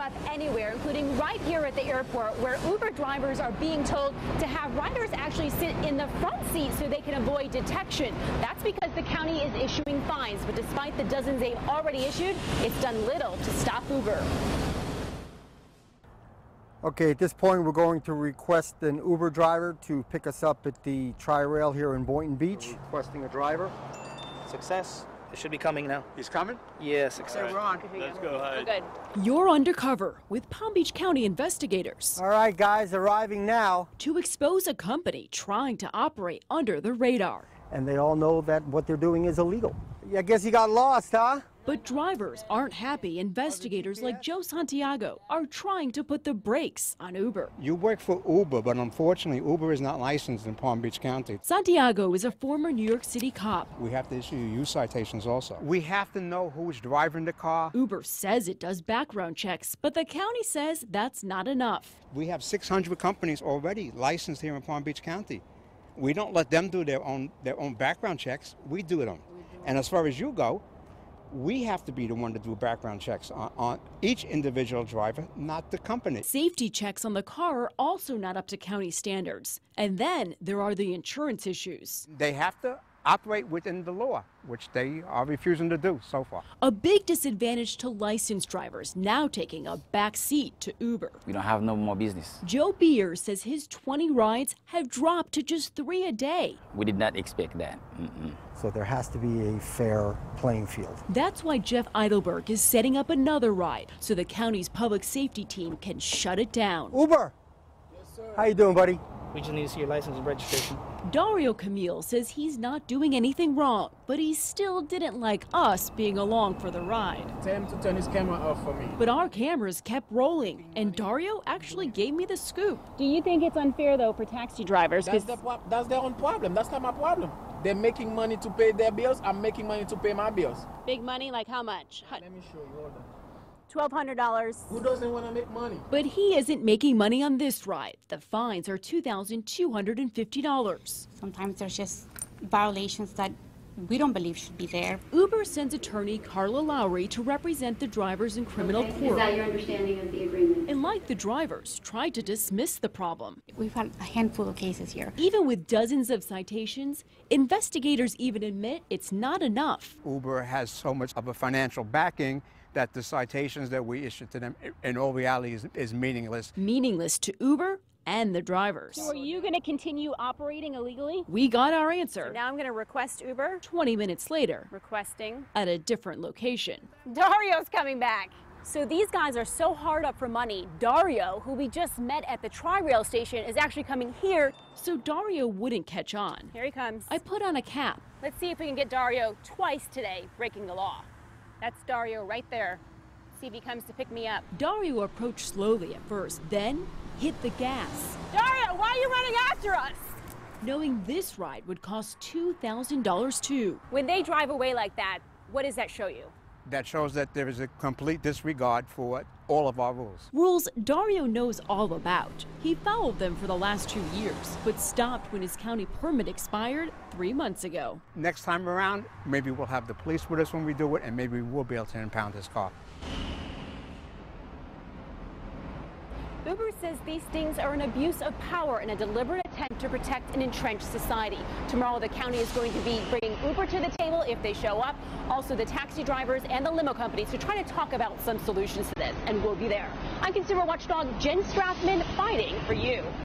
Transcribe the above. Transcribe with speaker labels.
Speaker 1: up anywhere, including right here at the airport, where Uber drivers are being told to have riders actually sit in the front seat so they can avoid detection. That's because the county is issuing fines, but despite the dozens they've already issued, it's done little to stop Uber.
Speaker 2: Okay, at this point, we're going to request an Uber driver to pick us up at the Tri-Rail here in Boynton Beach. We're requesting a driver.
Speaker 3: Success. It should be coming now.
Speaker 2: He's coming?
Speaker 3: Yeah, success.
Speaker 2: Okay, we're on.
Speaker 4: Let's go ahead.
Speaker 1: Good.
Speaker 5: You're undercover with Palm Beach County investigators.
Speaker 2: All right, guys, arriving now.
Speaker 5: To expose a company trying to operate under the radar.
Speaker 2: And they all know that what they're doing is illegal. I guess you got lost, huh?
Speaker 5: But drivers aren't happy. Investigators like Joe Santiago are trying to put the brakes on Uber.
Speaker 6: You work for Uber, but unfortunately, Uber is not licensed in Palm Beach County.
Speaker 5: Santiago is a former New York City cop.
Speaker 6: We have to issue you citations also. We have to know who's driving the car.
Speaker 5: Uber says it does background checks, but the county says that's not enough.
Speaker 6: We have 600 companies already licensed here in Palm Beach County. We don't let them do their own background checks. We do them. And as far as you go, we have to be the one to do background checks on each individual driver, not the company.
Speaker 5: Safety checks on the car are also not up to county standards. And then there are the insurance issues.
Speaker 6: They have to operate within the law, which they are refusing to do so far.
Speaker 5: A big disadvantage to licensed drivers now taking a back seat to Uber.
Speaker 7: We don't have no more business.
Speaker 5: Joe Beer says his 20 rides have dropped to just 3 a day.
Speaker 7: We did not expect that.
Speaker 2: So there has to be a fair playing field.
Speaker 5: That's why Jeff Eidelberg is setting up another ride so the county's public safety team can shut it down.
Speaker 2: Uber!
Speaker 4: Yes, sir.
Speaker 2: How you doing, buddy?
Speaker 3: We just need to see your license and registration.
Speaker 5: Dario Camille says he's not doing anything wrong, but he still didn't like us being along for the ride.
Speaker 4: Tell him to turn his camera off for me.
Speaker 5: But our cameras kept rolling, and Dario actually gave me the scoop.
Speaker 1: Do you think it's unfair, though, for taxi drivers?
Speaker 4: That's their own problem. That's not my problem. They're making money to pay their bills. I'm making money to pay my bills.
Speaker 1: Big money, like how much?
Speaker 4: Let me show you. Hold on.
Speaker 1: $1,200.
Speaker 4: Who doesn't want to make money?
Speaker 5: But he isn't making money on this ride. The fines are $2,250.
Speaker 8: Sometimes there's just violations that we don't believe should be there.
Speaker 5: Uber sends attorney Carla Lowry to represent the drivers in criminal court.
Speaker 9: Is that your understanding of the agreement?
Speaker 5: And like the drivers, tried to dismiss the problem.
Speaker 8: We've had a handful of cases here.
Speaker 5: Even with dozens of citations, investigators even admit it's not enough.
Speaker 6: Uber has so much of a financial backing that the citations that we issue to them in all reality is meaningless.
Speaker 5: Meaningless to Uber and the drivers.
Speaker 1: So are you going to continue operating illegally?
Speaker 5: We got our answer.
Speaker 1: So now I'm going to request Uber.
Speaker 5: 20 minutes later,
Speaker 1: Requesting.
Speaker 5: at a different location.
Speaker 1: Dario's coming back. So these guys are so hard up for money. Dario, who we just met at the Tri-Rail station, is actually coming here.
Speaker 5: So Dario wouldn't catch on.
Speaker 1: Here he comes.
Speaker 5: I put on a cap.
Speaker 1: Let's see if we can get Dario twice today breaking the law. That's Dario right there. See if he comes to pick me up.
Speaker 5: Dario approached slowly at first, then hit the gas.
Speaker 1: Dario, why are you running after us?
Speaker 5: Knowing this ride would cost $2,000 too.
Speaker 1: When they drive away like that, what does that show you?
Speaker 6: That shows that there is a complete disregard for all of our rules.
Speaker 5: Rules Dario knows all about. He followed them for the last 2 years, but stopped when his county permit expired 3 months ago.
Speaker 6: Next time around, maybe we'll have the police with us when we do it, and maybe we'll be able to impound his car.
Speaker 1: Uber says these things are an abuse of power and a deliberate attempt to protect an entrenched society. Tomorrow, the county is going to be bringing Uber to the table if they show up, also the taxi drivers and the limo companies to try to talk about some solutions to this, and we'll be there. I'm Consumer Watchdog Jen Strathman, fighting for you.